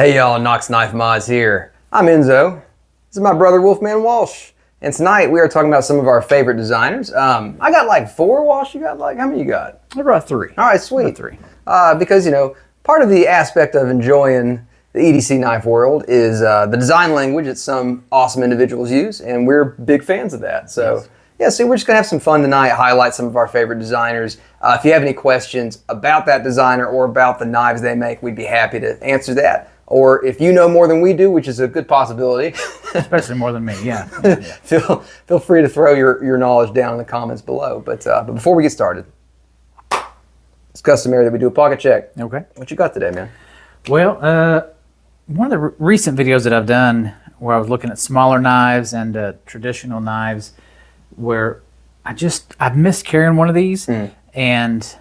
Hey y'all, Knox Knife Mods here. I'm Enzo. This is my brother Wolfman Walsh. And tonight we are talking about some of our favorite designers. I got like 4, Walsh. You got like, how many you got? I brought 3. All right, sweet. 3. Because, you know, part of the aspect of enjoying the EDC knife world is the design language that some awesome individuals use, and we're big fans of that. So, yes. Yeah, so we're just going to have some fun tonight, highlight some of our favorite designers. If you have any questions about that designer or about the knives they make, we'd be happy to answer that. Or if you know more than we do, which is a good possibility. Especially more than me, yeah. Feel free to throw your knowledge down in the comments below. But before we get started, it's customary that we do a pocket check. Okay. What you got today, man? Well, one of the recent videos that I've done where I was looking at smaller knives and traditional knives, where I've missed carrying one of these, and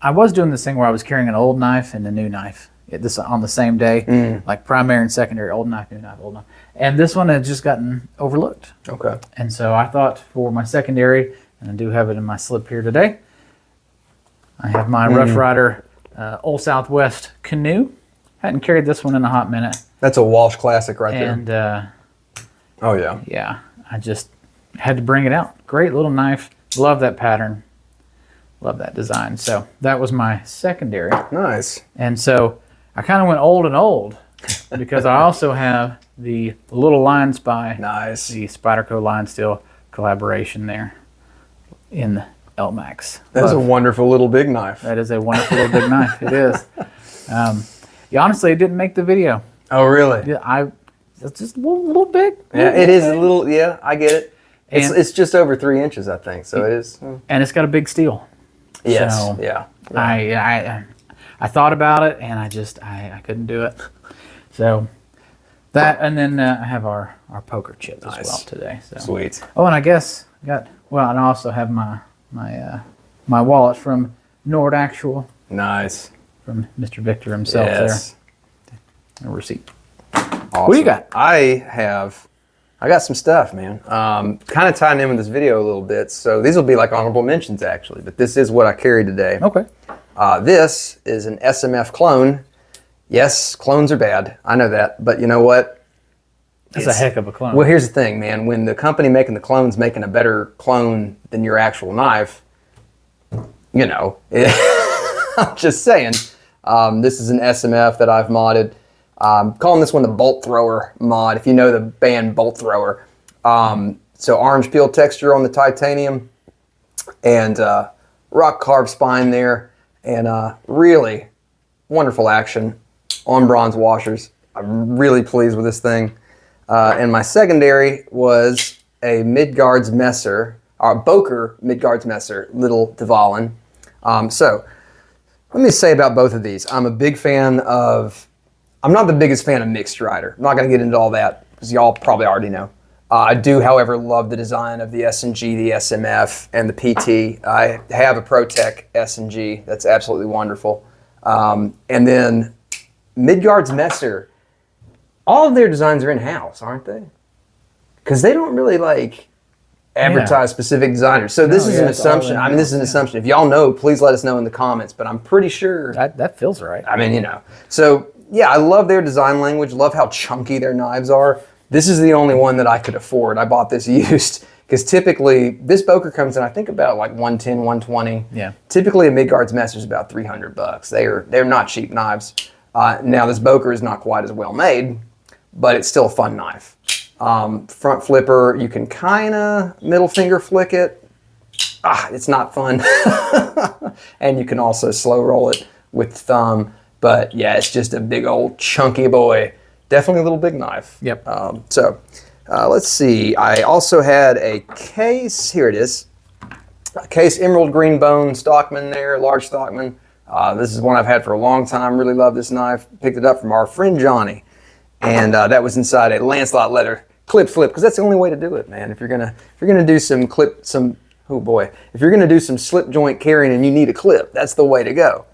I was doing this thing where I was carrying an old knife and a new knife. This on the same day, like primary and secondary, old knife, new knife, old knife. And this one had just gotten overlooked. Okay. And so I thought for my secondary, and I do have it in my slip here today, I have my Rough Rider Old Southwest Canoe. Hadn't carried this one in a hot minute. That's a Walsh classic right there. And oh yeah. Yeah, I just had to bring it out. Great little knife. Love that pattern. Love that design. So that was my secondary. Nice. And so I kind of went old and old because I also have the little Line Spy. Nice. The Spyderco Line Steel collaboration there in LMAX. That's a wonderful little big knife. That is a wonderful little big knife. It is. Honestly, it didn't make the video. Oh, really? Yeah, it's just a little big. Yeah, it is a little, yeah, I get it. It's just over 3 inches, I think, so it is. And it's got a big steel. Yes, so yeah. I thought about it, and I couldn't do it. So that, and then I have our poker chip as well today. So. Sweet. Oh, and I guess and I also have my wallet from Nord.Actual. Nice. From Mr. Victor himself there. A receipt. Awesome. What do you got? I got some stuff, man. Kind of tying in with this video a little bit. So these will be like honorable mentions, actually. But this is what I carried today. Okay. This is an SMF clone. Yes, clones are bad. I know that. But you know what? That's a heck of a clone. Well, here's the thing, man. When the company making the clone's making a better clone than your actual knife, you know, I'm just saying. This is an SMF that I've modded. Calling this one the Bolt Thrower mod, if you know the band Bolt Thrower. So orange peel texture on the titanium, and rock carved spine there, and really wonderful action on bronze washers. I'm really pleased with this thing. And my secondary was a Midgard's Messer, or Boker Midgard's Messer, Little Dvalin. So let me say about both of these. I'm a big fan of, I'm not the biggest fan of mixed rider. I'm not going to get into all that because y'all probably already know. I do, however, love the design of the S&G, the SMF, and the PT. I have a ProTech S&G. That's absolutely wonderful. And then Midgard's Messer, all of their designs are in-house, aren't they? Because they don't really like advertise specific designers. So this is an assumption. I mean, this is an assumption. If y'all know, please let us know in the comments. But I'm pretty sure that feels right. I mean, you know. So yeah, I love their design language. Love how chunky their knives are. This is the only one that I could afford. I bought this used because typically this Boker comes in, I think, about like 110, 120. Yeah. Typically a Midgard's Messer is about $300. They're not cheap knives. Now this Boker is not quite as well made, but it's still a fun knife. Front flipper, you can kind of middle finger flick it. It's not fun. And you can also slow roll it with thumb. But yeah, it's just a big old chunky boy. Definitely a little big knife. Yep. Let's see. I also had a case. Here it is. A case Emerald Green Bone Stockman there, large Stockman. This is one I've had for a long time. Really love this knife. Picked it up from our friend Johnny. And that was inside a Lancelot leather clip flip, because that's the only way to do it, man. If you're gonna do some if you're gonna do some slip joint carrying and you need a clip, that's the way to go.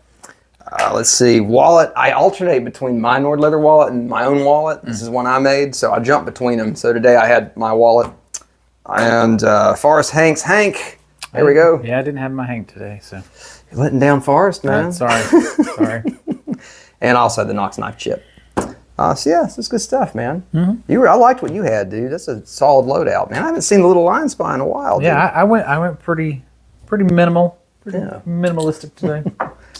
Let's see, wallet. I alternate between my Nord leather wallet and my own wallet. This is one I made, so I jump between them. So today I had my wallet and Forrest Hank's Hank. There we go. Yeah, I didn't have my Hank today, so. You're letting down Forrest, man. Sorry. And I also had the Knox knife chip. So yeah, this is good stuff, man. I liked what you had, dude. That's a solid loadout, man. I haven't seen the little line spy in a while. Yeah, I went pretty minimal, minimalistic today.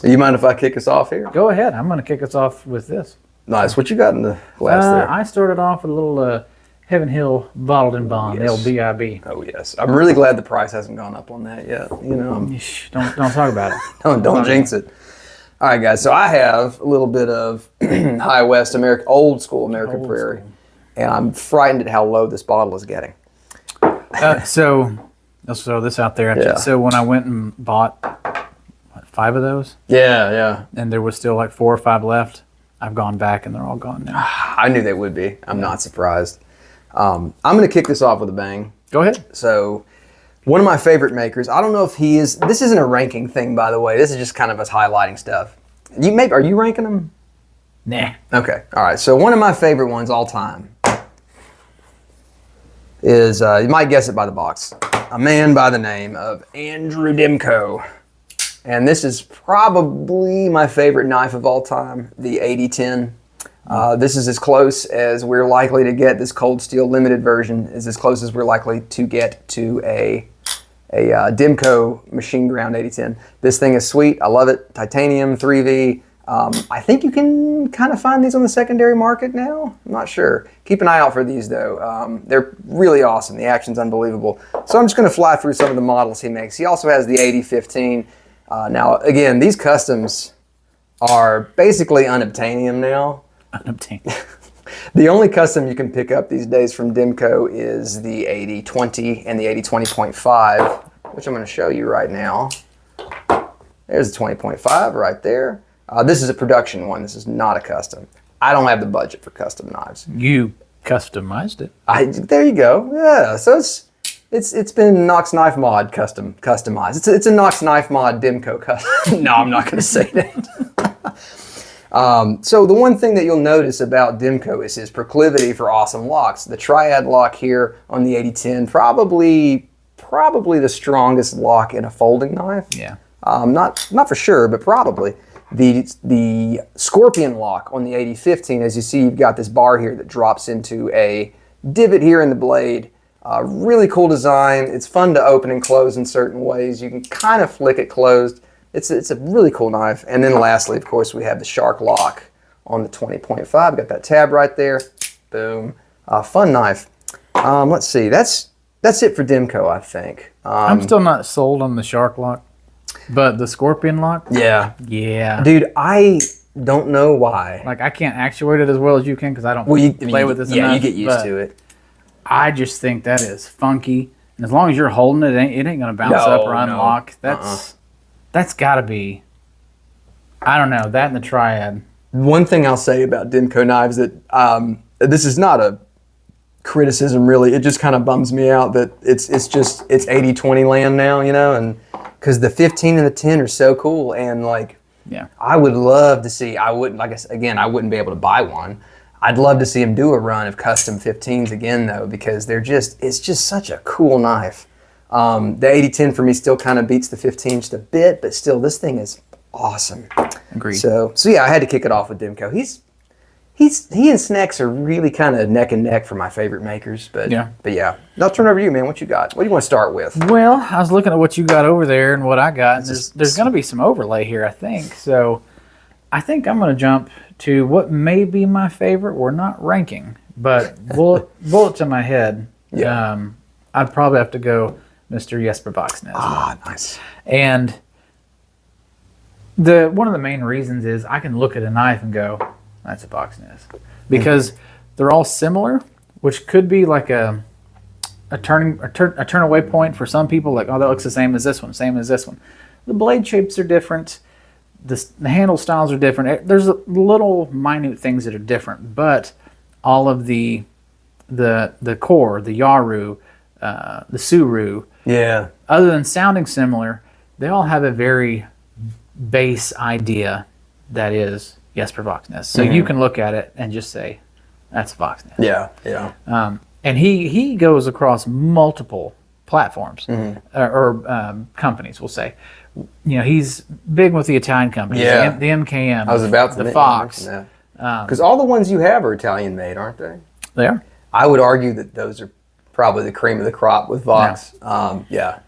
You mind if I kick us off here? Go ahead. I'm going to kick us off with this. Nice. What you got in the glass there? I started off with a little Heaven Hill bottled in bond, LBIB. Oh yes, I'm really glad the price hasn't gone up on that yet. You know, don't talk about it. don't jinx it. All right, guys. So I have a little bit of High West American, old school American Prairie, and I'm frightened at how low this bottle is getting. So let's throw this out there. Yeah. So when I went and bought 5 of those, Yeah. and there was still like 4 or 5 left, I've gone back and they're all gone now. I knew they would be. I'm not surprised. I'm going to kick this off with a bang. Go ahead. So, one of my favorite makers. I don't know if he is. This isn't a ranking thing, by the way. This is just kind of us highlighting stuff. Are you ranking them? Nah. Okay. All right. So one of my favorite ones all time is you might guess it by the box. A man by the name of Andrew Dimco. And this is probably my favorite knife of all time, the 8010. This is as close as we're likely to get. This cold steel limited version is as close as we're likely to get to a Dimco machine ground 8010. This thing is sweet. I love it. Titanium 3V. I think you can kind of find these on the secondary market now. I'm not sure. Keep an eye out for these though. They're really awesome. The action's unbelievable. So I'm just going to fly through some of the models he makes. He also has the 8015. Now again, these customs are basically unobtainium now. The only custom you can pick up these days from Dimco is the 8020 and the 8020.5, which I'm going to show you right now. There's the 20.5 right there. This is a production one. This is not a custom. I don't have the budget for custom knives. You customized it. There you go. Yeah. So it's been Knox Knife Mod customized. It's a Knox Knife Mod Dimco custom. No, I'm not going to say that. So the one thing that you'll notice about Dimco is his proclivity for awesome locks. The triad lock here on the 8010, probably the strongest lock in a folding knife. Yeah. Not for sure, but probably. The scorpion lock on the 8015, as you see, you've got this bar here that drops into a divot here in the blade. Really cool design. It's fun to open and close in certain ways. You can kind of flick it closed. It's a really cool knife. And then lastly, of course, we have the shark lock on the 20.5. Got that tab right there. Boom. Fun knife. Let's see. That's it for Dimco, I think. I'm still not sold on the shark lock, but the scorpion lock? Yeah. Yeah. Dude, I don't know why. Like, I can't actuate it as well as you can because I don't play with this enough. Yeah, you get used to it. I just think that is funky. And as long as you're holding it, it ain't going to bounce up or unlock. That's got to be, I don't know, that and the triad. One thing I'll say about Dimco knives that this is not a criticism really. It just kind of bums me out that it's 80-20 land now, you know, and because the 15 and the 10 are so cool, and like, yeah, I would love to see. I wouldn't be able to buy one. I'd love to see him do a run of custom 15s again though, because it's just such a cool knife. The 8010 for me still kind of beats the 15 just a bit, but still, this thing is awesome. Agreed. So yeah, I had to kick it off with Dimco. He and Snacks are really kind of neck and neck for my favorite makers. But yeah. I'll turn it over to you, man. What you got? What do you want to start with? Well, I was looking at what you got over there and what I got. And there's going to be some overlay here, I think. So I think I'm going to jump to what may be my favorite. We're not ranking, but bullet to my head. Yeah. I'd probably have to go Mr. Jesper Voxnäs. Ah, nice. And one of the main reasons is I can look at a knife and go, that's a Voxnäs. Because they're all similar, which could be like a turn away point for some people, like, oh, that looks the same as this one, same as this one. The blade shapes are different. The handle styles are different. There's little minute things that are different, but all of the core, the Yaru, the Suru, yeah, other than sounding similar, they all have a very base idea that is Jesper Voxnäs. So you can look at it and just say, that's Voxnäs. Yeah. And he goes across multiple platforms or companies, we'll say. You know, he's big with the Italian companies, yeah. the MKM, I was about to the Fox, Because all the ones you have are Italian made, aren't they? They are. I would argue that those are probably the cream of the crop with Vox. Yeah.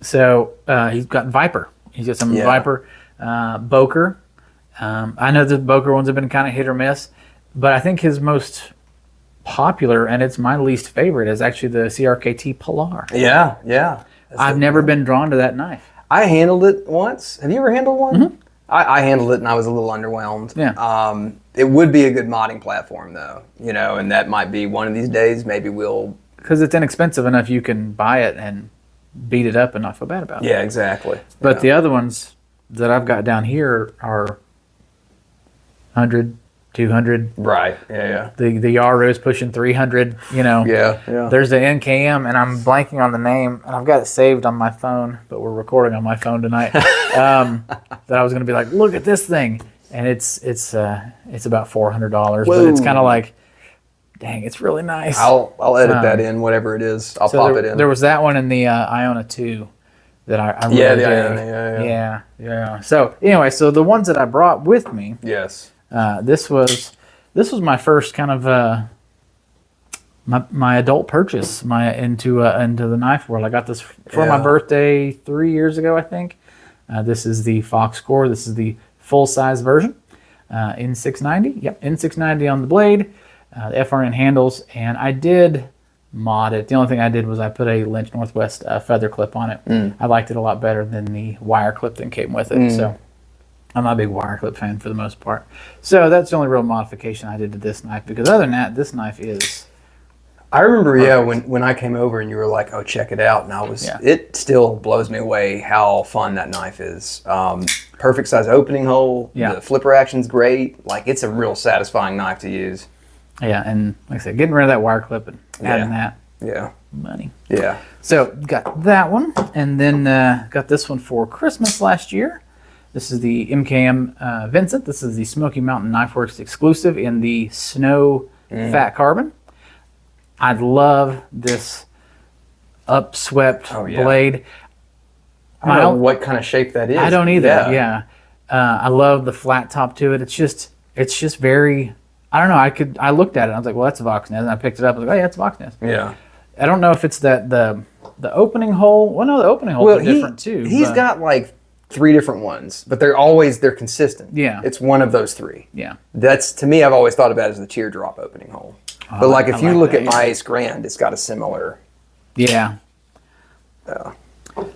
So he's got Viper. He's got some Yeah. Viper, Boker. I know the Boker ones have been kind of hit or miss, but I think his most popular, and it's my least favorite, is actually the CRKT Polar. Yeah. I've never been drawn to that knife. I handled it once. Have you ever handled one? Mm-hmm. I handled it and I was a little underwhelmed. Yeah. It would be a good modding platform though, and that might be one of these days. Maybe we'll. Because it's inexpensive enough, you can buy it and beat it up and not feel bad about it. Yeah, exactly. But the other ones that I've got down here are 100, 200. Right. Yeah. The Yaro's pushing 300. Yeah. There's the NKM, and I'm blanking on the name, and I've got it saved on my phone, but we're recording on my phone tonight. That I was going to be like, look at this thing, and it's about $400, but it's kind of like, dang, it's really nice. I'll edit that in, whatever it is. I'll pop it in. There was that one in the Iona 2 that I really the dig. Iona, Yeah. So anyway, so the ones that I brought with me. Yes. This was my first kind of my adult purchase into the knife world. I got this for my birthday 3 years ago, I think. This is the Fox Core. This is the full size version, N690. Yep, N690 on the blade, the FRN handles, and I did mod it. The only thing I did was I put a Lynch Northwest feather clip on it. I liked it a lot better than the wire clip that came with it. So I'm not a big wire clip fan for the most part. So that's the only real modification I did to this knife, because other than that, this knife is... I remember, when I came over and you were like, oh, check it out. And it still blows me away how fun that knife is. Perfect size opening hole. Yeah. The flipper action's great. Like, it's a real satisfying knife to use. Yeah, and like I said, getting rid of that wire clip and adding that. Yeah. Money. Yeah. So got that one, and then got this one for Christmas last year. This is the MKM Vincent. This is the Smoky Mountain Knife Works exclusive in the Snow Fat Carbon. I love this upswept blade. I don't know what kind of shape that is. I don't either. Yeah. I love the flat top to it. It's just very. I don't know. I looked at it. I was like, well, that's a Voxnez, and I picked it up. I was like, oh yeah, it's a Voxnez. Yeah. I don't know if it's that the opening hole. Well, no, the opening holes are different too. He's got like 3 different ones, but they're consistent. Yeah. It's one of those 3. Yeah. That's, to me, I've always thought about it as the teardrop opening hole. But like if you look at my Ace Grand, it's got a similar. Yeah.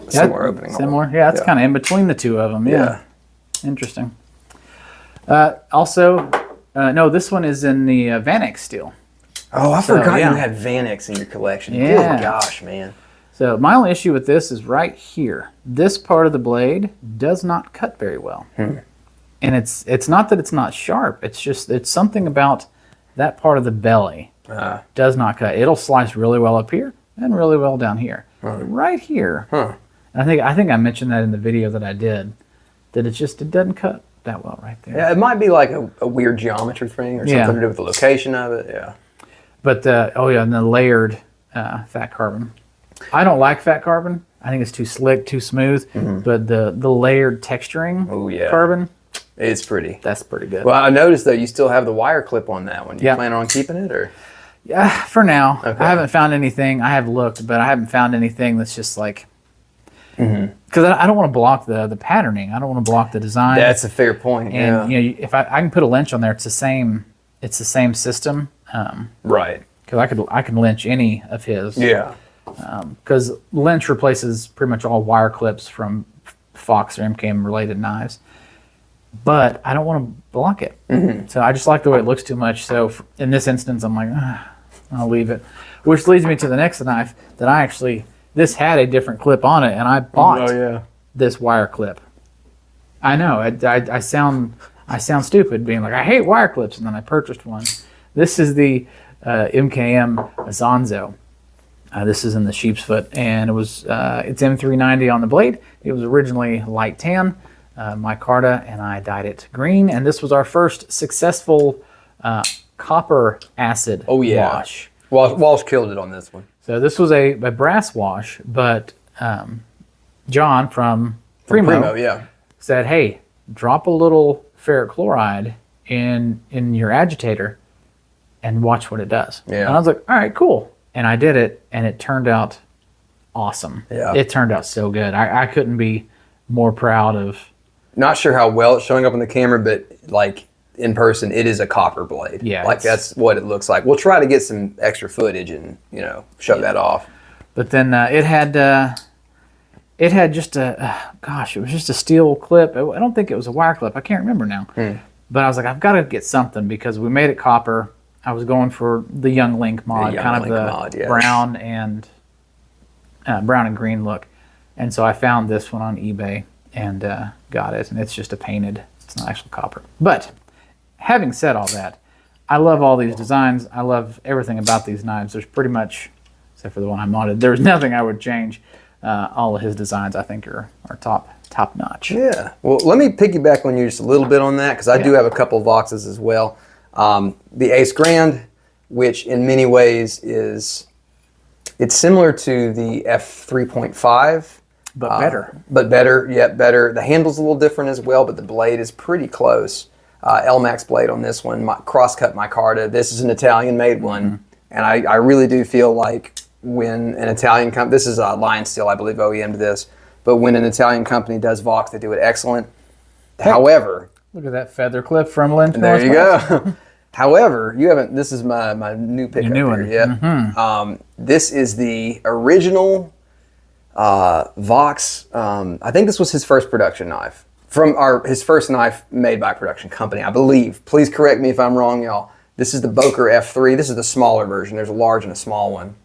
Similar opening hole. Similar. Yeah, it's kind of in between the two of them. Yeah. Interesting. Also, no, this one is in the Vanex steel. Oh, I forgot you had Vanex in your collection. Yeah. Good gosh, man. So my only issue with this is right here. This part of the blade does not cut very well. And it's not that it's not sharp. It's something about that part of the belly does not cut. It'll slice really well up here and really well down here. Right here. I think I mentioned that in the video that I did, that it doesn't cut that well right there. Yeah, it might be like a weird geometry thing or something to do with the location of it. Yeah. But and the layered fat carbon. I don't like fat carbon. I think it's too slick, too smooth. But the layered texturing carbon, it's pretty. That's pretty good. Well, I noticed though you still have the wire clip on that one. You plan on keeping it, or? Yeah, for now. Okay. I haven't found anything. I have looked, but I haven't found anything that's just like. Because I don't want to block the patterning. I don't want to block the design. That's a fair point. And if I can put a lynch on there, it's the same system. Right. Because I can lynch any of his. Yeah. Because lynch replaces pretty much all wire clips from Fox or MKM related knives. But I don't want to block it. So I just like the way it looks too much. So in this instance, I'm like, I'll leave it. Which leads me to the next knife that this had a different clip on it, and I bought this wire clip. I know, I sound stupid being like, I hate wire clips, and then I purchased one. This is the MKM Zonzo. This is in the sheep's foot, and it's M390 on the blade. It was originally light tan, micarta, and I dyed it green. And this was our first successful copper acid wash. Walsh killed it on this one. So this was a brass wash, but John from Primo yeah. said, hey, drop a little ferric chloride in your agitator and watch what it does. Yeah. And I was like, all right, cool. And I did it, and it turned out awesome. Yeah. It turned out so good. I couldn't be more proud of. Not sure how well it's showing up on the camera, but like in person, it is a copper blade. Yeah, like that's what it looks like. We'll try to get some extra footage and show that off. But then it had just it was just a steel clip. I don't think it was a wire clip. I can't remember now. But I was like, I've got to get something because we made it copper. I was going for the Young Link mod, brown and green look. And so I found this one on eBay and got it. And it's just it's not actual copper. But having said all that, I love all these designs. I love everything about these knives. There's pretty much, except for the one I modded, there's nothing I would change. All of his designs, I think, are top notch. Yeah. Well, let me piggyback on you just a little bit on that because I do have a couple of Voxes as well. The Ace Grand, which in many ways it's similar to the F3.5. But better. But better, yet better. The handle's a little different as well, but the blade is pretty close. LMAX blade on this one, crosscut micarta. This is an Italian-made one, and I really do feel like when an Italian company, this is Lion Steel, I believe, OEM'd this, but when an Italian company does Vox, they do it excellent. However, look at that feather clip from Lynch. There you go. However, you haven't. This is my new pickup here. Yeah. This is the original Vox. I think this was his first production knife his first knife made by a production company, I believe. Please correct me if I'm wrong, y'all. This is the Boker F3. This is the smaller version. There's a large and a small one.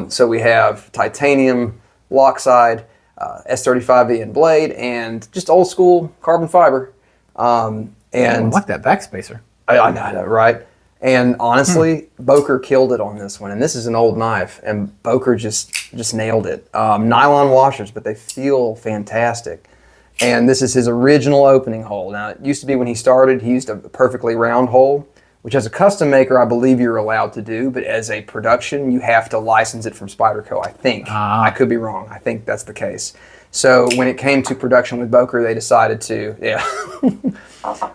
So we have titanium lock side, S35VN blade, and just old school carbon fiber. And I like that backspacer. I know, right? And honestly, Boker killed it on this one. And this is an old knife, and Boker just nailed it. Nylon washers, but they feel fantastic. And this is his original opening hole. Now, it used to be when he started, he used a perfectly round hole, which as a custom maker, I believe you're allowed to do, but as a production, you have to license it from Spyderco, I think. I could be wrong. I think that's the case. So when it came to production with Boker, they decided to,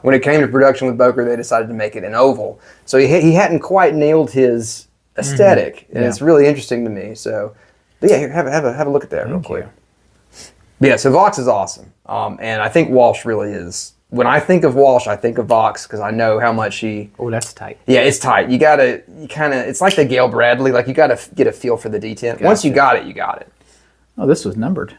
when it came to production with Boker, they decided to make it an oval. So he hadn't quite nailed his aesthetic, and it's really interesting to me. So, but yeah, here, have a look at that real quick. But yeah, so Vox is awesome, and I think Walsh really is. When I think of Walsh, I think of Vox because I know how much he. Oh, that's tight. Yeah, it's tight. You kind of. It's like the Gale Bradley. Like you gotta get a feel for the detent. Gotcha. Once you got it, you got it. Oh, this was numbered.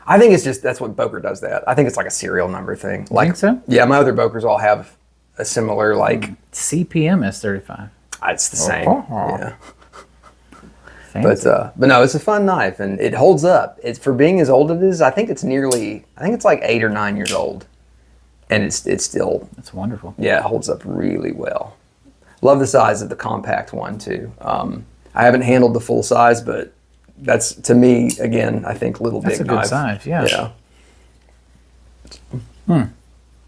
I think it's just that's what Boker does. That I think it's like a serial number thing. Like think so? Yeah, my other Bokers all have a similar CPM S35. It's the same. Yeah. Fancy. But no, it's a fun knife and it holds up. It's for being as old as it is. I think it's like 8 or 9 years old, and it's still. That's wonderful. Yeah, it holds up really well. Love the size of the compact one too. I haven't handled the full size, but that's to me again. I think little that's big knife. That's a good size. Yeah.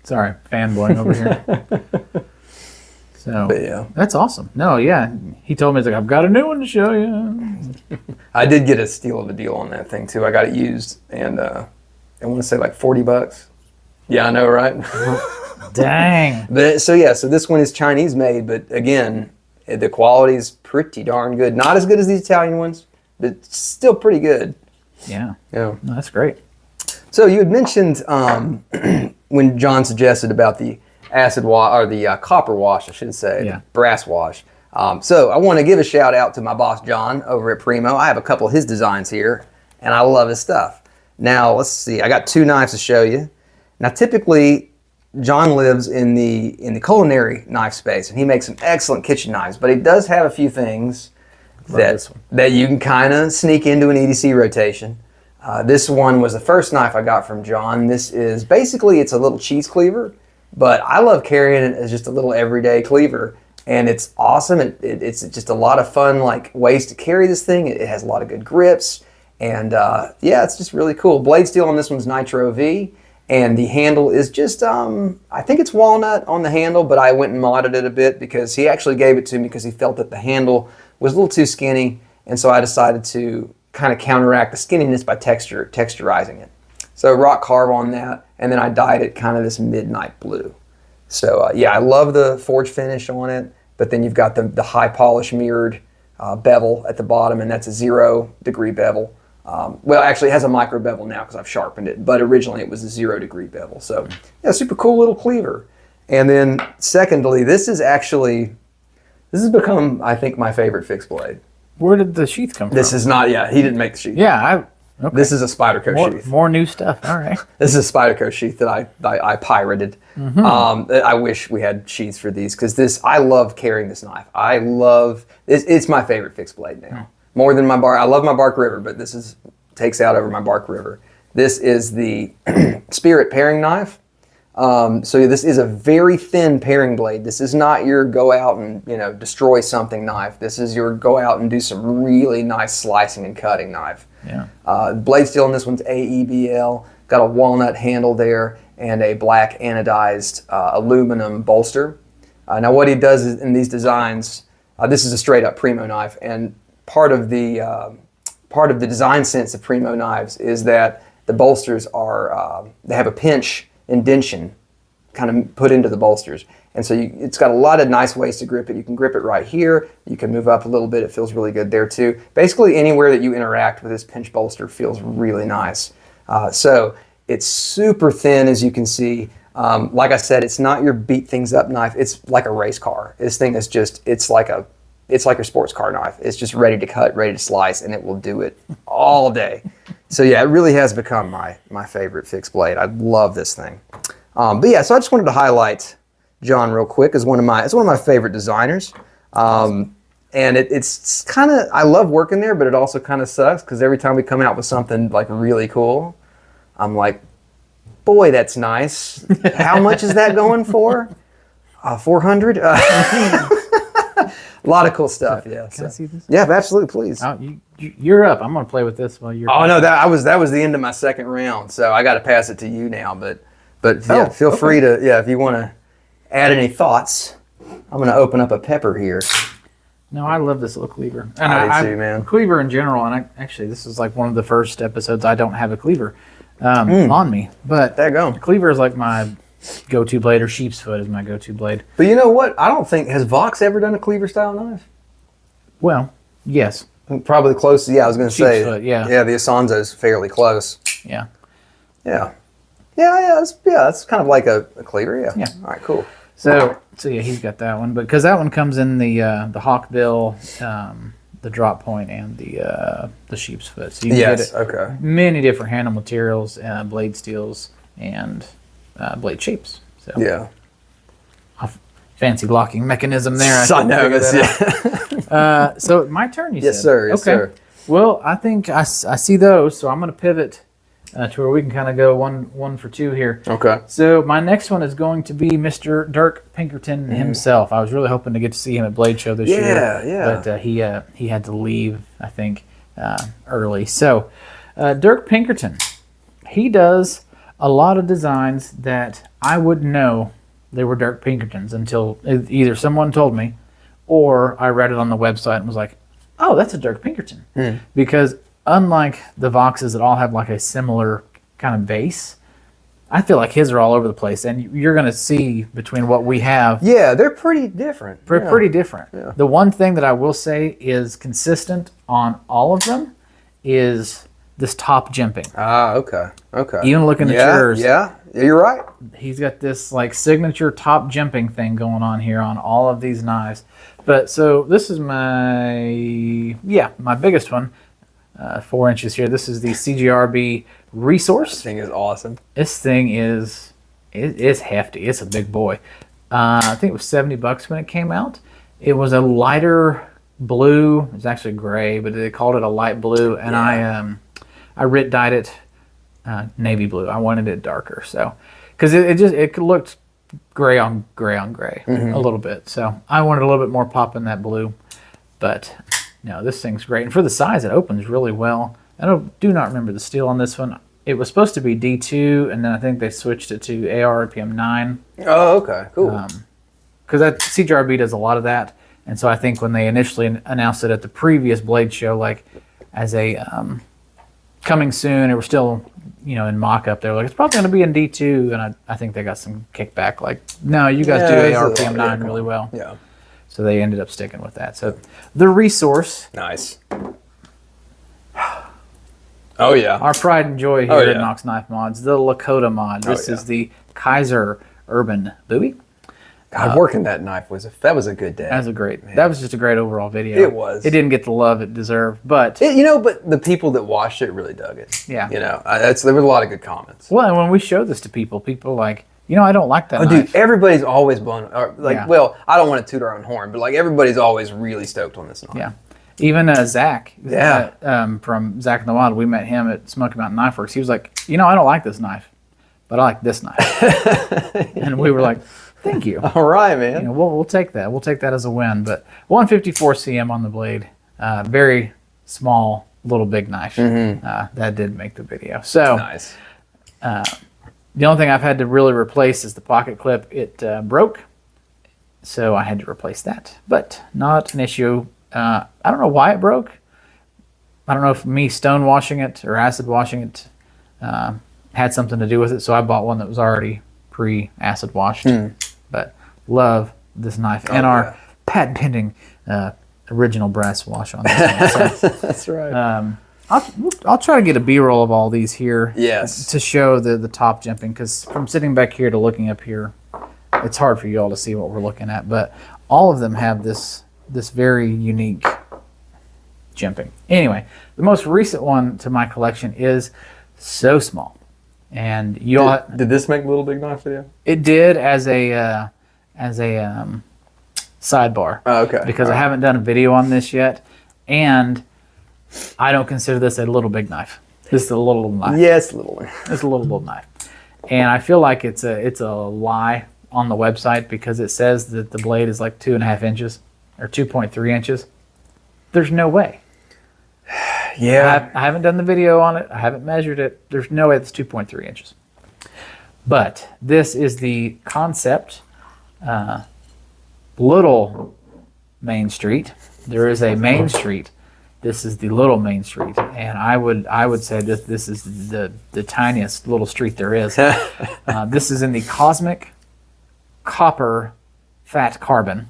Sorry, fanboying over here. So yeah, that's awesome. No, yeah, he told me, he's like, I've got a new one to show you. I did get a steal of a deal on that thing too. I got it used, and I want to say like $40. Yeah, I know, right? Dang. But so this one is Chinese made, but again, the quality is pretty darn good. Not as good as these Italian ones, but still pretty good. Yeah. Yeah. No, that's great. So you had mentioned when John suggested about the acid wash or the copper wash, I should say, brass wash. So I want to give a shout out to my boss John over at Primo. I have a couple of his designs here, and I love his stuff. Now let's see. I got 2 knives to show you. Now typically, John lives in the culinary knife space, and he makes some excellent kitchen knives. But he does have a few things that you can kind of sneak into an EDC rotation. This one was the first knife I got from John. This is basically it's a little cheese cleaver. But I love carrying it as just a little everyday cleaver, and it's awesome. It's just a lot of fun, like ways to carry this thing. It has a lot of good grips, and it's just really cool. Blade steel on this one's Nitro V, and the handle is just I think it's walnut on the handle, but I went and modded it a bit because he actually gave it to me because he felt that the handle was a little too skinny, and so I decided to kind of counteract the skinniness by texturizing it. So rock carve on that, and then I dyed it kind of this midnight blue. So yeah, I love the forge finish on it, but then you've got the high polish mirrored bevel at the bottom, and that's a 0 degree bevel. Well, actually it has a micro bevel now because I've sharpened it, but originally it was a 0 degree bevel. So yeah, super cool little cleaver. And then secondly, this has become, I think, my favorite fixed blade. Where did the sheath come from? This is not, yeah, he didn't make the sheath. Yeah, okay. This is a Spyderco sheath. More new stuff. All right. This is a Spyderco sheath that I pirated. I wish we had sheaths for these because I love carrying this knife. It's my favorite fixed blade now. More than my I love my Bark River, but this takes out over my Bark River. This is the Spirit paring knife. So this is a very thin paring blade. This is not your go out and destroy something knife. This is your go out and do some really nice slicing and cutting knife. Yeah. Blade steel in this one's AEBL. Got a walnut handle there and a black anodized aluminum bolster. Now what he does is, in these designs, this is a straight up Primo knife, and part of the design sense of Primo knives is that the bolsters they have a pinch indention kind of put into the bolsters, and so it's got a lot of nice ways to grip it. You can grip it right here, you can move up a little bit, it feels really good there too. Basically anywhere that you interact with this pinch bolster feels really nice. So it's super thin, as you can see. Like I said, it's not your beat things up knife, it's like a race car. This thing is just, it's like your sports car knife. It's just ready to cut, ready to slice, and it will do it all day. So yeah, it really has become my favorite fixed blade. I love this thing. But yeah, so I just wanted to highlight John real quick as one of my favorite designers. And it's kind of, I love working there, but it also kind of sucks because every time we come out with something like really cool, I'm like, boy, that's nice. How much is that going for? 400? A lot of cool stuff, yeah. Can I see this? Yeah, absolutely, please. Oh, you're up. I'm going to play with this while you're... Oh, no, that was the end of my second round, so I got to pass it to you now. But yeah, feel free to, if you want to add any thoughts. I'm going to open up a pepper here. No, I love this little cleaver. And I do too, man. Cleaver in general, and actually this is like one of the first episodes I don't have a cleaver on me. But there you go. Cleaver is like my go-to blade, or sheep's foot is my go-to blade. But you know what? I don't think, has Vox ever done a cleaver style knife? Well, yes. Probably close. Yeah, I was going to say. Foot, yeah. Yeah, the Asanzo's fairly close. Yeah. Yeah. Yeah, that's kind of like a cleaver, yeah. Yeah. All right, cool. So yeah, he's got that one, but because that one comes in the hawkbill, the drop point, and the sheep's foot. So you can get it many different handle materials, blade steels, and blade shapes. So yeah, fancy locking mechanism there. I know this. Yeah. So my turn. You said. Yes, sir. Yes, sir. Well, I think I see those, so I'm going to pivot to where we can kind of go one for two here. Okay. So my next one is going to be Mr. Dirk Pinkerton himself. I was really hoping to get to see him at Blade Show this year. Yeah. But he had to leave, I think, early. So Dirk Pinkerton, he does a lot of designs that I wouldn't know they were Dirk Pinkertons until either someone told me or I read it on the website and was like, oh, that's a Dirk Pinkerton. Because unlike the Voxes that all have like a similar kind of base, I feel like his are all over the place, and you're going to see between what we have. Yeah, they're pretty different. Pretty different. Yeah. The one thing that I will say is consistent on all of them is this top jimping. Ah, okay. Even looking at yours. Yeah, you're right. He's got this like signature top jimping thing going on here on all of these knives. But so this is my biggest one. 4 inches here. This is the CGRB Resource. This thing is awesome. This thing is hefty. It's a big boy. I think it was $70 when it came out. It was a lighter blue. It was actually gray, but they called it a light blue, and I writ dyed it navy blue. I wanted it darker, so because it looked gray on gray a little bit. So I wanted a little bit more pop in that blue, but. No, this thing's great. And for the size, it opens really well. I do not remember the steel on this one. It was supposed to be D2, and then I think they switched it to AR/RPM 9. Oh, okay. Cool. Because that CGRB does a lot of that. And so I think when they initially announced it at the previous Blade Show, like as a coming soon, it was still, in mock-up, they were like, it's probably going to be in D2, and I think they got some kickback, like, no, you guys do ARPM9 really well. Yeah. So they ended up sticking with that. So the resource. Nice. Oh, yeah. Our pride and joy here at Knox Knife Mods, the Lakota mod. This is the Kaiser Urban Bowie. God, working that knife that was a good day. That was just a great overall video. It was. It didn't get the love it deserved, but but the people that watched it really dug it. Yeah. There was a lot of good comments. Well, and when we showed this to people were like, I don't like that knife. Dude, everybody's always blown. Well, I don't want to toot our own horn, but everybody's always really stoked on this knife. Yeah. Even Zach. From Zach and the Wild, we met him at Smoky Mountain Knife Works. He was like, I don't like this knife, but I like this knife. And we were like, thank you. All right, man. We'll take that. We'll take that as a win. But 154 cm on the blade, very small, little big knife. That did make the video. So nice. The only thing I've had to really replace is the pocket clip. It broke, so I had to replace that. But not an issue. I don't know why it broke. I don't know if me stone washing it or acid washing it had something to do with it. So I bought one that was already pre-acid washed. But love this knife and our patent pending original brass wash on this one. So, that's right. I'll try to get a B-roll of all these here. Yes. To show the top jimping, because from sitting back here to looking up here, it's hard for you all to see what we're looking at. But all of them have this very unique jimping. Anyway, the most recent one to my collection is so small. And did this make Little Big Knife video? It did as a sidebar. Oh, okay. Because I haven't done a video on this yet, and I don't consider this a little big knife. This is a little knife. Yes, little. It's a little knife, and I feel like it's a lie on the website because it says that the blade is like 2.5 inches or 2.3 inches. There's no way. Yeah. I haven't done the video on it. I haven't measured it. There's no way it's 2.3 inches. But this is the Concept Little Main Street. There is a Main Street. This is the Little Main Street, and I would say this is the tiniest little street there is. This is in the Cosmic Copper Fat Carbon.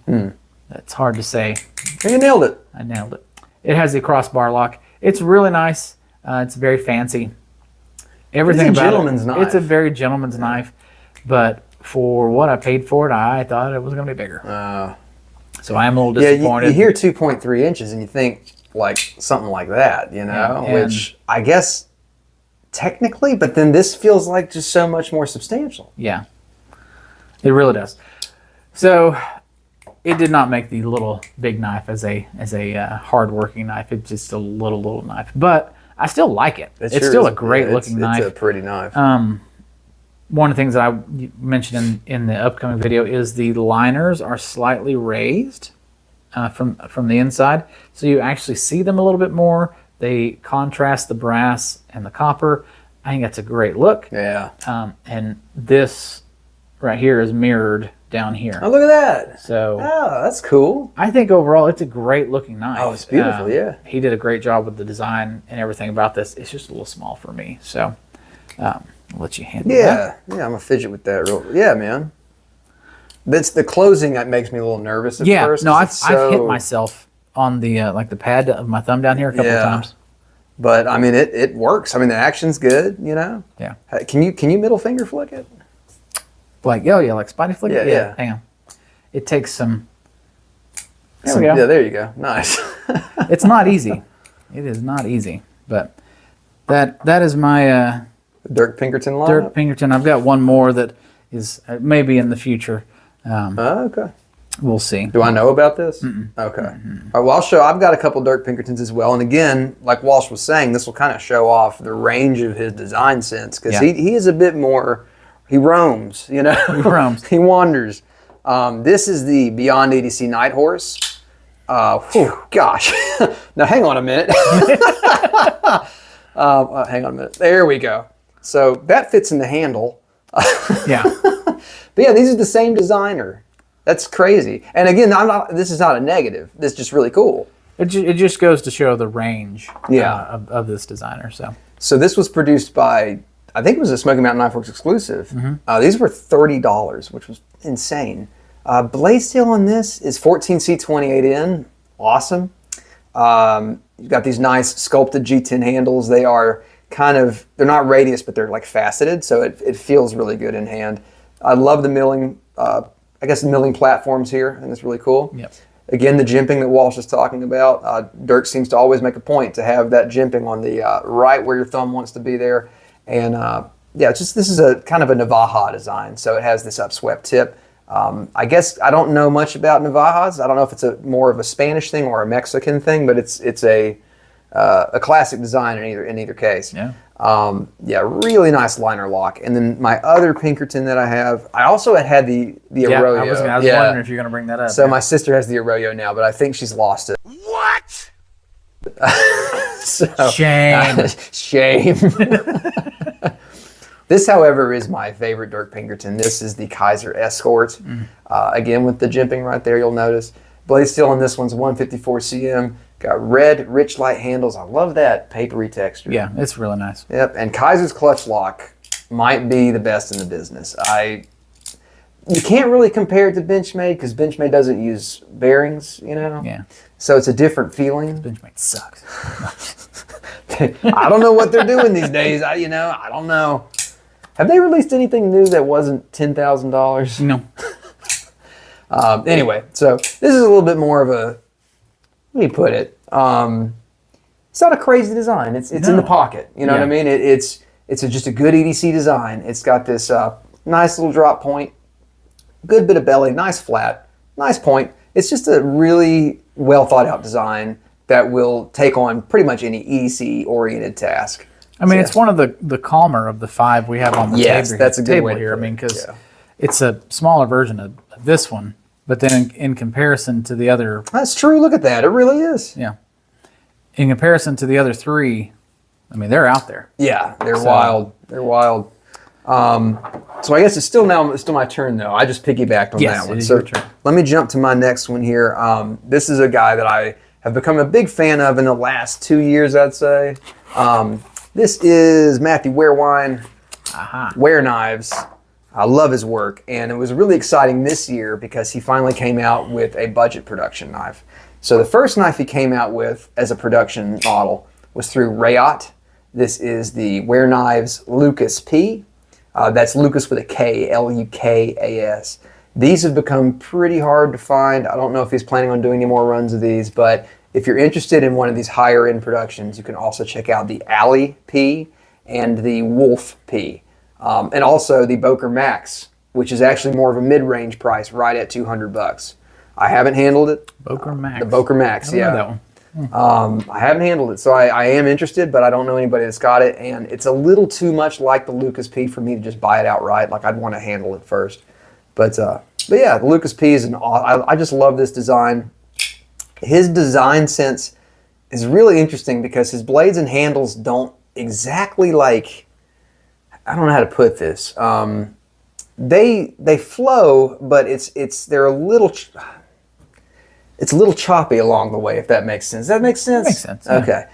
That's hard to say. You nailed it. I nailed it. It has the crossbar lock. It's really nice. It's very fancy. Everything it's a about gentleman's knife. It's a very gentleman's knife, but for what I paid for it, I thought it was going to be bigger. So I am a little disappointed. You hear 2.3 inches and you think something like that, which I guess technically, but then this feels like just so much more substantial. Yeah, it really does. So it did not make the Little Big Knife as a hard working knife. It's just a little knife, but I still like it. It's still a great looking knife. It's a pretty knife. One of the things that I mentioned in the upcoming video is the liners are slightly raised from the inside, so you actually see them a little bit more. They contrast the brass and the copper. I think that's a great look. Yeah. And this right here is mirrored down here. Oh, look at that. So that's cool. I think overall it's a great looking knife. Oh, it's beautiful, yeah. He did a great job with the design and everything about this. It's just a little small for me. So I'll let you handle that. Yeah, I'm going to fidget with that yeah, man. That's the closing that makes me a little nervous at first. No, I've hit myself on the the pad of my thumb down here a couple of times. But I mean it works. I mean the action's good, Yeah. Can you middle finger flick it? Like Spidey flick? Yeah. Hang on. It takes some. There we go. Yeah, there you go. Nice. It's not easy. It is not easy. But that is my Dirk Pinkerton lineup. Dirk Pinkerton. I've got one more that is maybe in the future. Okay. We'll see. Do I know about this? Okay. All right, well, I'll show. I've got a couple Dirk Pinkertons as well. And again, like Walsh was saying, this will kind of show off the range of his design sense because he is a bit more. He roams, He roams. He wanders. This is the Beyond ADC Night Horse. Gosh. Now, hang on a minute. Hang on a minute. There we go. So that fits in the handle. Yeah. But yeah, these are the same designer. That's crazy. And again, this is not a negative. This is just really cool. It just goes to show the range of this designer. So this was produced by, I think it was a Smoky Mountain Knife Works exclusive. These were $30, which was insane. Blade steel on this is 14C28N. Awesome. You've got these nice sculpted G10 handles. They are they're not radius, but they're like faceted, so it feels really good in hand. I love the milling, the milling platforms here. I think it's really cool. Yep. Again, the jimping that Walsh is talking about. Dirk seems to always make a point to have that jimping on the right where your thumb wants to be there. And this is a kind of a Navaja design, so it has this upswept tip. I guess I don't know much about Navajas. I don't know if it's more of a Spanish thing or a Mexican thing, but it's a classic design in either case. Yeah. Really nice liner lock. And then my other Pinkerton that I have, I also had the Arroyo. I was wondering if you're going to bring that up. So my sister has the Arroyo now, but I think she's lost it. What? Shame. Shame. This, however, is my favorite Dirk Pinkerton. This is the Kaiser Escort. Again, with the jimping right there, you'll notice. Blade steel on this one's 154 cm. Got red, rich light handles. I love that papery texture. Yeah, it's really nice. Yep, and Kaiser's clutch lock might be the best in the business. You can't really compare it to Benchmade because Benchmade doesn't use bearings, Yeah. So it's a different feeling. Benchmade sucks. I don't know what they're doing these days. I don't know. Have they released anything new that wasn't $10,000? No. Anyway, so this is a little bit more of a, let me put it, it's not a crazy design. It's in the pocket. You know what I mean? It's just a good EDC design. It's got this nice little drop point, good bit of belly, nice flat, nice point. It's just a really well thought out design that will take on pretty much any EDC oriented task. I mean, it's one of the calmer of the 5 we have on the table. That's a good way here. I mean, because it's a smaller version of this one, but then in comparison to the other... That's true. Look at that. It really is. Yeah. In comparison to the other 3, I mean, they're out there. Yeah, they're wild. They're wild. So I guess it's still my turn, though. I just piggybacked on that one. It is So your turn. let me jump to my next one here. This is a guy that I have become a big fan of in the last 2 years, I'd say. This is Matthew Warewine, Ware Knives. I love his work, and it was really exciting this year because he finally came out with a budget production knife. So the first knife he came out with as a production model was through Rayot. This is the Ware Knives Lucas P. That's Lucas with a K, Lukas. These have become pretty hard to find. I don't know if he's planning on doing any more runs of these, but if you're interested in one of these higher end productions, you can also check out the Alley P and the Wolf P. And also the Boker Max, which is actually more of a mid-range price, right at $200. I haven't handled it. Boker Max. The Boker Max, I don't know that one. I haven't handled it, so I am interested, but I don't know anybody that's got it, and it's a little too much like the Lucas P for me to just buy it outright. Like, I'd want to handle it first. But yeah, the Lucas P is I just love this design. His design sense is really interesting because his blades and handles don't exactly like, I don't know how to put this. They flow, but they're a little choppy along the way, if that makes sense. Does that make sense? That makes sense. Yeah. Okay.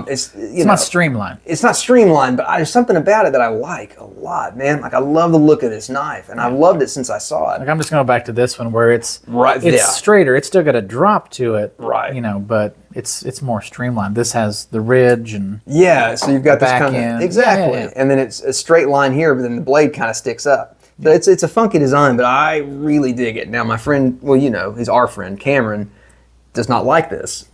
It's not streamlined. It's not streamlined, but there's something about it that I like a lot, man. Like, I love the look of this knife, and I've loved it since I saw it. Like, I'm just going to go back to this one where it's Right, straighter. It's still got a drop to it, Right. But it's more streamlined. This has the ridge and Yeah, so you've got this back kind of end. exactly, Yeah. and then it's a straight line here, but then the blade kind of sticks up. So it's a funky design, but I really dig it. Now, my friend, he's our friend Cameron, does not like this.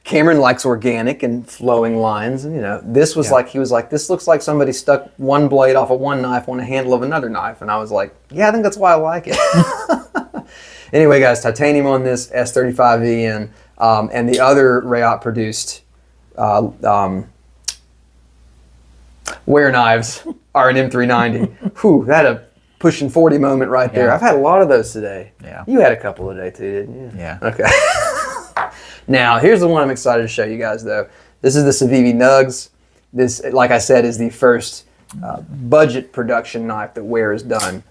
Cameron likes organic and flowing lines, and this was he was like, this looks like somebody stuck one blade off of one knife on a handle of another knife, and I was like, yeah, I think that's why I like it. Anyway, guys, titanium on this S35VN, and the other Rayot produced Ware knives are an M390. Whew, that a pushing 40 moment right there. Yeah. I've had a lot of those today. Yeah. You had a couple today too, didn't you? Yeah. Okay. Now, here's the one I'm excited to show you guys, though. This is the Civivi Nugs. This, like I said, is the first budget production knife that Ware has done.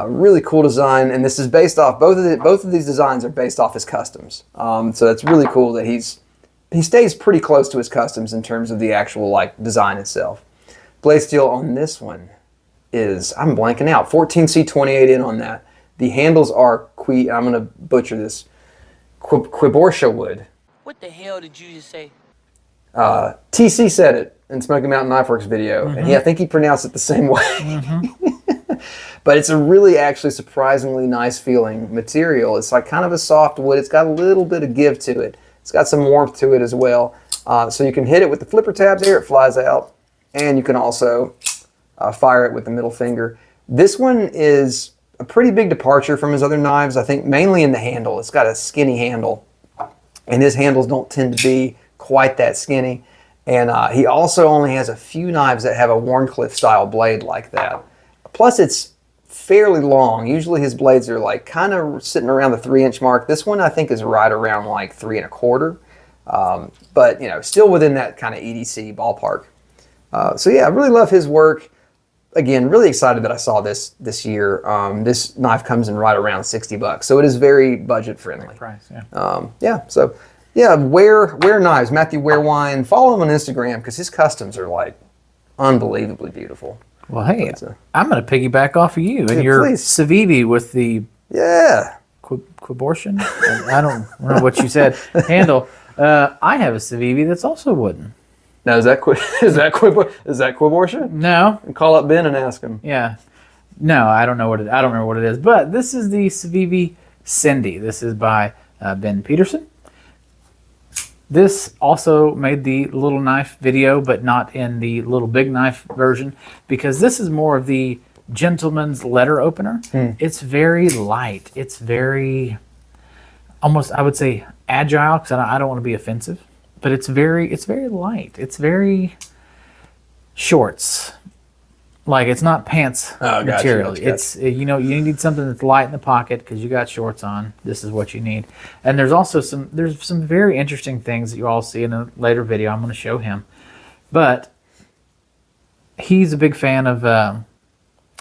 Really cool design, and this is based off, both of these designs are based off his customs. So that's really cool that he stays pretty close to his customs in terms of the actual design itself. Blade steel on this one is, I'm blanking out, 14C28N on that. The handles are I'm going to butcher this, Quiborsha wood. What the hell did you just say? TC said it in Smoky Mountain Knife Works video, and I think he pronounced it the same way. But it's a really actually surprisingly nice feeling material. It's like kind of a soft wood. It's got a little bit of give to it. It's got some warmth to it as well. So you can hit it with the flipper tabs here, it flies out. And you can also fire it with the middle finger. This one is a pretty big departure from his other knives, I think mainly in the handle. It's got a skinny handle. And his handles don't tend to be quite that skinny. And he also only has a few knives that have a Wharncliffe style blade like that. Plus it's fairly long. Usually his blades are like kind of sitting around the 3-inch mark. This one I think is right around like 3 1/4. But you know, still within that kind of EDC ballpark. So yeah, I really love his work. Again, really excited that I saw this year. This knife comes in right around $60, so it is very budget friendly. Price, yeah. Yeah. So yeah, Wear Knives, Matthew Wearwine. Follow him on Instagram because his customs are like unbelievably beautiful. Well, hey, I'm going to piggyback off of you and your please. Civivi with the Quiborsha. I don't know what you said. Handle. I have a Civivi that's also wooden. Now is that Quiborsha? No. And call up Ben and ask him. Yeah. No, I don't know what I don't remember what it is. But this is the Civivi Cindy. This is by Ben Peterson. This also made the little knife video, but not in the little big knife version, because this is more of the gentleman's letter opener. It's very light. It's very, almost, I would say, agile, because I don't want to be offensive, but it's very light. It's very shorts. Like, it's not pants material. Gotcha. It's, you know, you need something that's light in the pocket because you got shorts on. This is what you need. And there's also some very interesting things that you all see in a later video. I'm going to show him. But he's a big fan of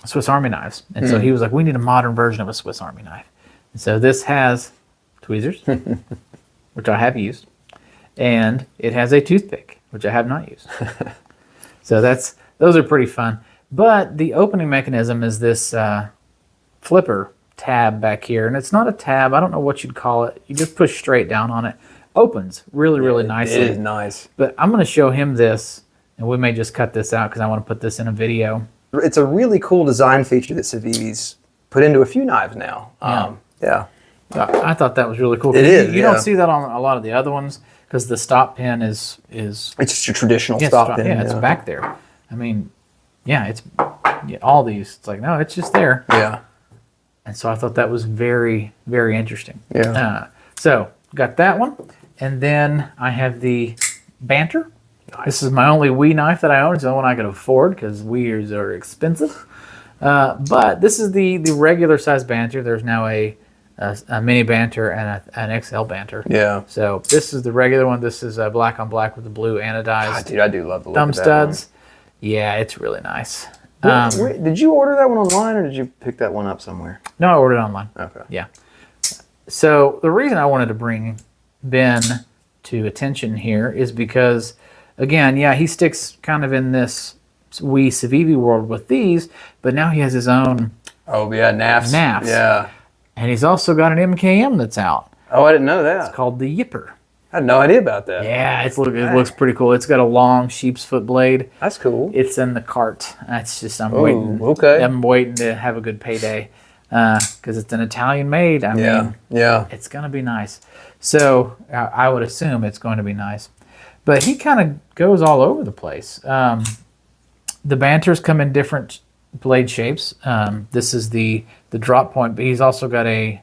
Swiss Army knives. And so he was like, we need a modern version of a Swiss Army knife. And so this has tweezers, which I have used. And it has a toothpick, which I have not used. So those are pretty fun. But the opening mechanism is this flipper tab back here. And it's not a tab. I don't know what you'd call it. You just push straight down on it. Opens really nicely. It is nice. But I'm going to show him this, and we may just cut this out because I want to put this in a video. It's a really cool design feature that Civivi's put into a few knives now. Yeah. I thought that was really cool. It is. You don't see that on a lot of the other ones because the stop pin is... It's just your traditional stop pin. Yeah, it's back there. I mean... Yeah, it's all these. It's like, no, it's just there. Yeah. And so I thought that was very, very interesting. Yeah. So got that one. And then I have the Banter. Nice. This is my only Wii knife that I own. It's the only one I could afford because Wii's are expensive. But this is the regular size Banter. There's now a mini Banter and an XL Banter. Yeah. So this is the regular one. This is black on black with the blue anodized. God, dude, I do love the look thumb of that studs. one. Yeah, it's really nice. Did you order that one online or did you pick that one up somewhere? No, I ordered it online. Okay. Yeah. So the reason I wanted to bring Ben to attention here is because, again, yeah, he sticks kind of in this Wii Civivi world with these, but now he has his own. Oh yeah, NAFs. Yeah. And he's also got an MKM that's out. Oh, I didn't know that. It's called the Yipper. I had no idea about that. Yeah, it looks pretty cool. It's got a long sheep's foot blade. That's cool. It's in the cart. That's just I'm waiting. Okay. I'm waiting to have a good payday because it's an Italian made. I mean, it's gonna be nice. So I would assume it's going to be nice. But he kind of goes all over the place. The Banters come in different blade shapes. This is the drop point, but he's also got like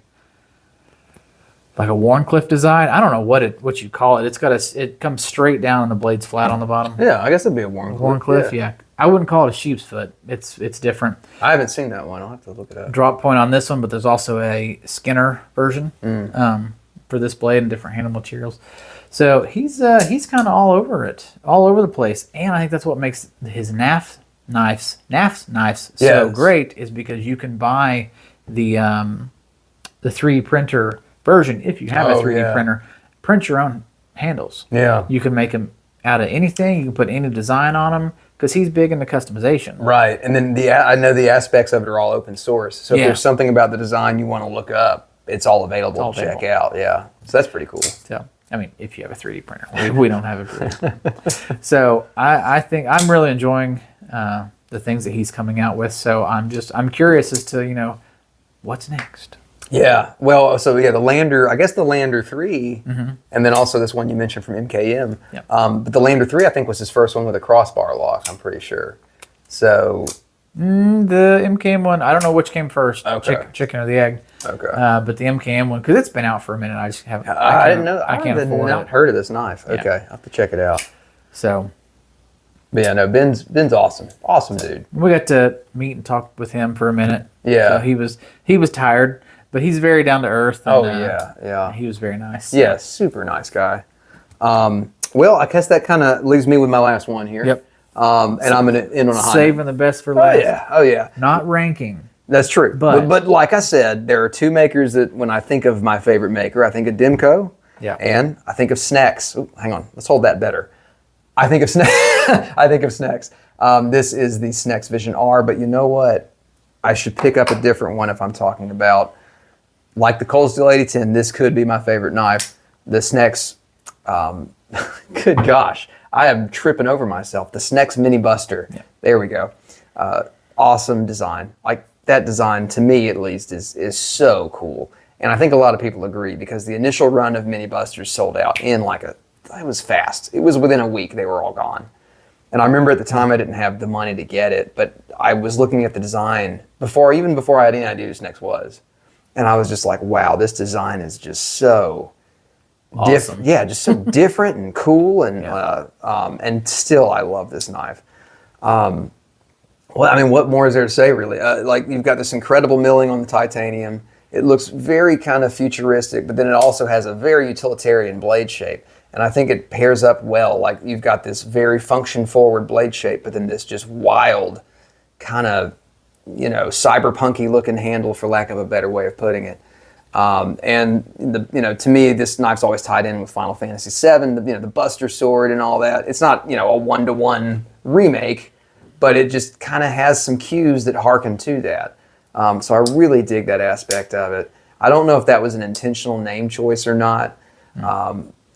a Wharncliffe design. I don't know what you call it. It comes straight down and the blade's flat on the bottom. Yeah, I guess it'd be a Wharncliffe. Wharncliffe, yeah. I wouldn't call it a sheep's foot. It's different. I haven't seen that one. I'll have to look it up. Drop point on this one, but there's also a Skinner version for this blade and different handle materials. So he's kind of all over it, all over the place. And I think that's what makes his NAF knives so great is because you can buy the 3D printer version, if you have a 3D printer, print your own handles. Yeah. You can make them out of anything. You can put any design on them. because he's big into customization. Right, and then I know the aspects of it are all open source. So if Yeah. there's something about the design you want to look up, it's all available to check out. Yeah, so that's pretty cool. So, I mean, if you have a 3D printer, we don't have a 3D. So I think I'm really enjoying the things that he's coming out with. So I'm curious as to what's next. Yeah, well, so yeah, the Lander, I guess the Lander 3, and then also this one you mentioned from MKM. Yep. But the Lander 3, I think, was his first one with a crossbar lock, I'm pretty sure. So... The MKM one, I don't know which came first, Okay. chicken or the egg. Okay. But the MKM one, because it's been out for a minute, I just haven't. I didn't know. I can't afford not it. heard of this knife. Yeah. Okay, I'll have to check it out. So But yeah, no, Ben's awesome. Awesome dude. we got to meet and talk with him for a minute. Yeah. So he was tired, but he's very down to earth. And, Oh, yeah. He was very nice. Yeah, super nice guy. Well, I guess that kind of leaves me with my last one here. Yep. And I'm going to end on a high. Saving the best for Oh, last. yeah. Oh, yeah. Not ranking. That's true. But- But like I said, there are two makers that when I think of my favorite maker, I think of Demco. Yeah. And I think of Snex. Ooh, hang on. Let's hold that better. I think of Snex. I think of Snex. This is the Snex Vision R, but you know what? I should pick up a different one if I'm talking about, like the Cold Steel 8010, this could be my favorite knife. The Snex, good gosh, I am tripping over myself. The Snex Mini Buster. Yeah. There we go. Awesome design. Like that design, to me at least, is so cool. And I think a lot of people agree because the initial run of Mini Busters sold out in it was fast. It was within a week, they were all gone. And I remember at the time I didn't have the money to get it, but I was looking at the design even before I had any idea who Snex was. And I was just like, wow, this design is just so Awesome. just so different and cool, and still I love this knife. Well, I mean, what more is there to say, really? Like, you've got this incredible milling on the titanium. It looks very kind of futuristic, but then it also has a very utilitarian blade shape. And I think it pairs up well. Like, you've got this very function-forward blade shape, but then this just wild kind of, cyberpunky looking handle, for lack of a better way of putting it. And to me, this knife's always tied in with Final Fantasy VII, the Buster Sword and all that. It's not, a one-to-one remake, but it just kind of has some cues that harken to that. So I really dig that aspect of it. I don't know if that was an intentional name choice or not.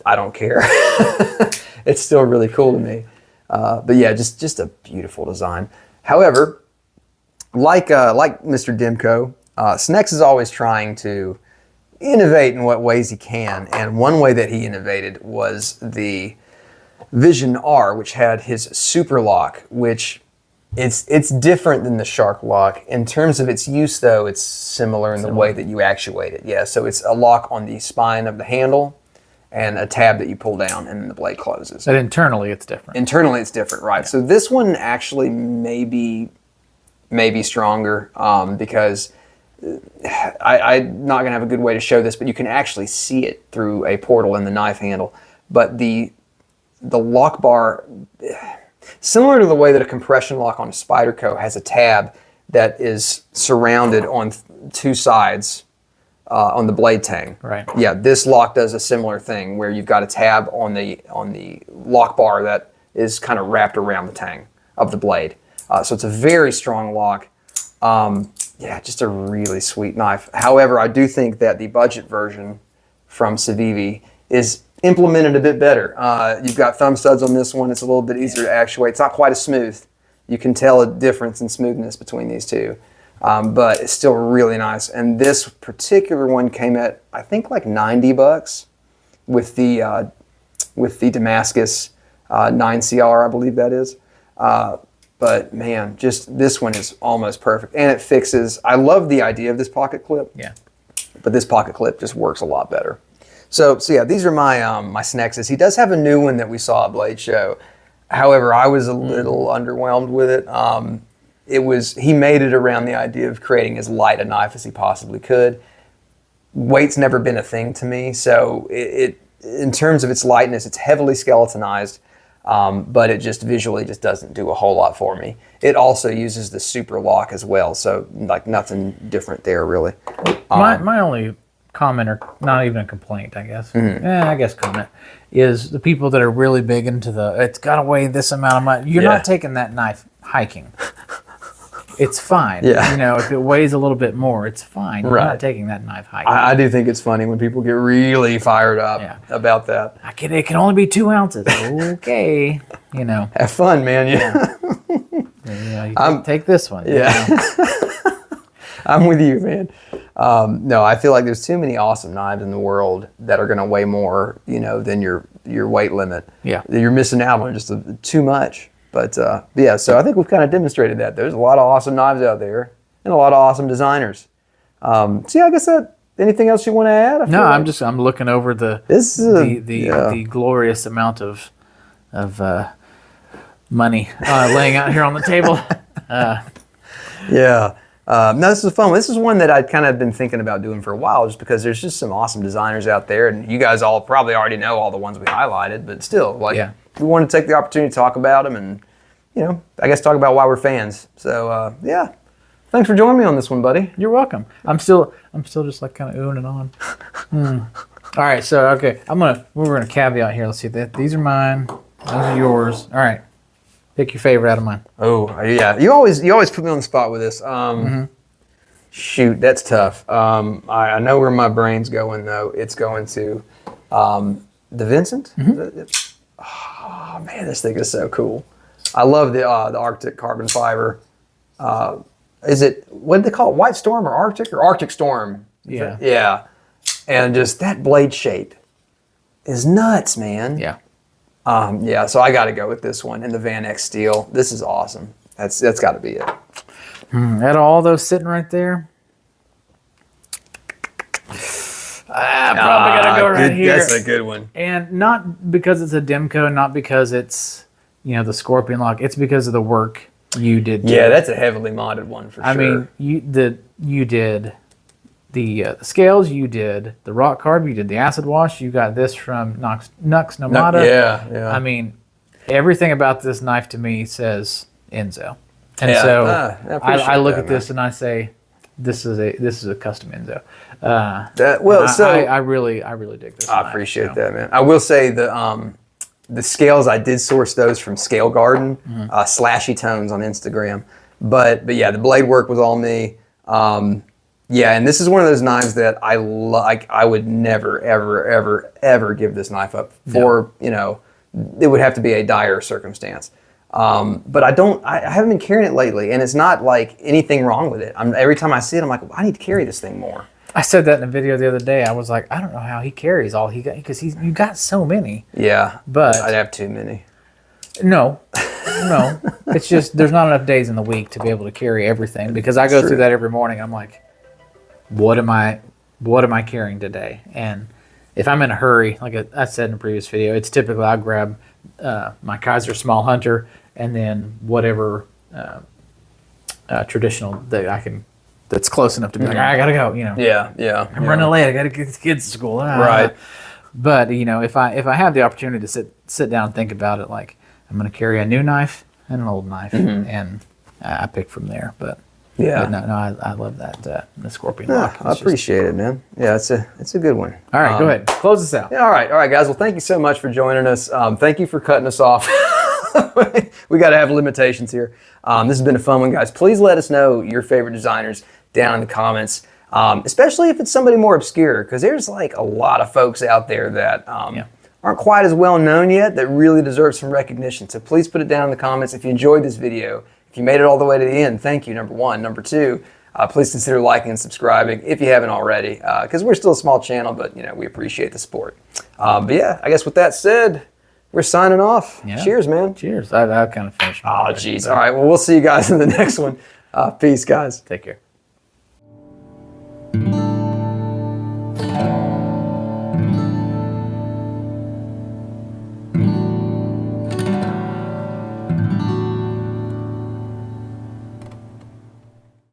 I don't care. It's still really cool to me. But yeah, just a beautiful design. However, like Mr. Demco, Snex is always trying to innovate in what ways he can. And one way that he innovated was the Vision R, which had his super lock, which it's different than the Shark lock. In terms of its use, though, it's similar in the way that you actuate it. Yeah, so it's a lock on the spine of the handle and a tab that you pull down and then the blade closes. But internally, it's different. Internally, it's different, right? Yeah. So this one actually may be stronger because I'm not going to have a good way to show this, but you can actually see it through a portal in the knife handle. But the lock bar, similar to the way that a compression lock on a Spyderco has a tab that is surrounded on two sides on the blade tang. Right. Yeah, this lock does a similar thing where you've got a tab on the lock bar that is kind of wrapped around the tang of the blade. So it's a very strong lock. Yeah, just a really sweet knife. However, I do think that the budget version from Civivi is implemented a bit better. You've got thumb studs on this one. It's a little bit easier to actuate. It's not quite as smooth. You can tell a difference in smoothness between these two. But it's still really nice. And this particular one came at, I think, like $90 with the Damascus 9CR, I believe that is. But man, just this one is almost perfect. And it fixes, I love the idea of this pocket clip. Yeah. But this pocket clip just works a lot better. So yeah, these are my my Snexes. He does have a new one that we saw at Blade Show. However, I was a little underwhelmed with it. He made it around the idea of creating as light a knife as he possibly could. Weight's never been a thing to me, so it in terms of its lightness, it's heavily skeletonized, but it just visually just doesn't do a whole lot for me. It also uses the super lock as well, so like nothing different there really. My only comment, or not even a complaint, I guess. I guess comment, is the people that are really big into it's got to weigh this amount of money. You're not taking that knife hiking. It's fine. Yeah. You know, if it weighs a little bit more, it's fine. You're Right. not taking that knife hiking. I do think it's funny when people get really fired up about that. It can only be 2 ounces. Okay. You know. Have fun, man. Yeah. You know, you take this one. Yeah. You know? I'm with you, man. No, I feel like there's too many awesome knives in the world that are going to weigh more, you know, than your weight limit. Yeah. You're missing out on just too much. But yeah, so I think we've kind of demonstrated that. There's a lot of awesome knives out there and a lot of awesome designers. So yeah, I guess anything else you want to add? No, I'm looking over the glorious amount of money laying out here on the table. Yeah. No, this is fun. This is one that I'd kind of been thinking about doing for a while, just because there's just some awesome designers out there, and you guys all probably already know all the ones we highlighted, but still, we want to take the opportunity to talk about them, and you know, I guess talk about why we're fans. So yeah, thanks for joining me on this one, buddy. You're welcome. I'm still just like kind of oohing and on. All right, so okay, we're gonna caveat here. Let's see that these are mine, those are yours. All right. Pick your favorite out of mine. Oh, yeah. You always put me on the spot with this. Shoot, that's tough. I know where my brain's going, though. It's going to the Vincent. Oh, man, this thing is so cool. I love the Arctic carbon fiber. Is it, what did they call it? White Storm or Arctic Storm? Yeah. Yeah. And just that blade shape is nuts, man. Yeah. Yeah, so I got to go with this one and the Van X steel. This is awesome. That's got to be it. Out of all those sitting right there, probably got to go right here. That's a good one. And not because it's a Demco, not because it's, you know, the Scorpion lock. It's because of the work you did. Yeah, that's a heavily modded one for sure. I mean, you did the scales, you did the rock carb, you did the acid wash, you got this from Nux Nomada. Yeah. I mean, everything about this knife to me says Enzo. And so I look at this and I say, this is a custom Enzo. I really dig this knife. I appreciate that, man. I will say the scales, I did source those from Scale Garden, Slashy Tones on Instagram. But yeah, the blade work was all me. Yeah, and this is one of those knives that I like. I would never, ever give this knife up for, you know, it would have to be a dire circumstance. But I haven't been carrying it lately, and it's not like anything wrong with it. Every time I see it, I'm like, well, I need to carry this thing more. I said that in a video the other day. I was like, I don't know how he carries all he got, because you got so many. Yeah, but I'd have too many. No. It's just there's not enough days in the week to be able to carry everything, because I go through that every morning. I'm like, what am I carrying today? And if I'm in a hurry, like I said in a previous video, it's typically I grab my Kaiser Small Hunter and then whatever traditional that that's close enough to be like, I gotta go, you know. Yeah. I'm running late. I gotta get the kids to school. Right. But you know, if I have the opportunity to sit down and think about it, like I'm gonna carry a new knife and an old knife, and I pick from there. But yeah, I love that the Scorpion lock. I appreciate it, man. Yeah, it's a good one. All right, go ahead, close this out. Yeah, all right, guys. Well, thank you so much for joining us. Thank you for cutting us off. We got to have limitations here. This has been a fun one, guys. Please let us know your favorite designers down in the comments, especially if it's somebody more obscure, because there's like a lot of folks out there that aren't quite as well known yet that really deserve some recognition. So please put it down in the comments. If you enjoyed this video, if you made it all the way to the end, thank you, number one. Number two, please consider liking and subscribing if you haven't already, because we're still a small channel, but you know, we appreciate the support. But yeah, I guess with that said, we're signing off. Yeah. Cheers, man. Cheers. I kind of finished. Oh, geez. All right. Well, we'll see you guys in the next one. Peace, guys. Take care.